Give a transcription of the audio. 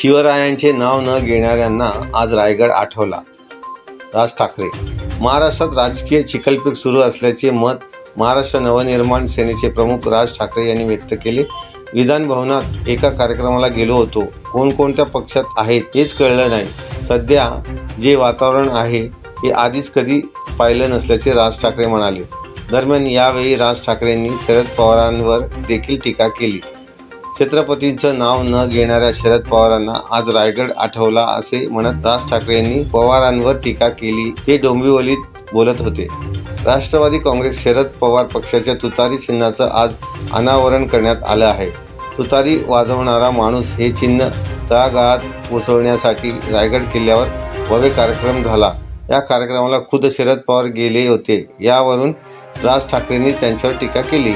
शिवरायांचे नाव न घेणाऱ्यांना आज रायगड आठवला. राज ठाकरे. महाराष्ट्रात राजकीय चिखलपीक सुरू असल्याचे मत महाराष्ट्र नवनिर्माण सेनेचे प्रमुख राज ठाकरे यांनी व्यक्त केले. विधान भवनात एका कार्यक्रमाला गेलो होतो. कोणकोणत्या पक्षात आहेत हेच कळलं नाही. सध्या जे वातावरण आहे हे आधीच कधी पाहिलं नसल्याचे राज ठाकरे म्हणाले. दरम्यान यावेळी राज ठाकरेंनी शरद पवारांवर देखील टीका केली. छत्रपतींचं नाव न घेणाऱ्या शरद पवारांना आज रायगड आठवला असे म्हणत राज ठाकरे यांनी पवारांवर टीका केली. ते डोंबिवलीत बोलत होते. राष्ट्रवादी काँग्रेस शरद पवार पक्षाच्या तुतारी चिन्हाचं आज अनावरण करण्यात आलं आहे. तुतारी वाजवणारा माणूस हे चिन्ह तळागाळात पोहोचवण्यासाठी रायगड किल्ल्यावर भव्य कार्यक्रम झाला. या कार्यक्रमाला खुद्द शरद पवार गेले होते. यावरून राज ठाकरेंनी त्यांच्यावर टीका केली.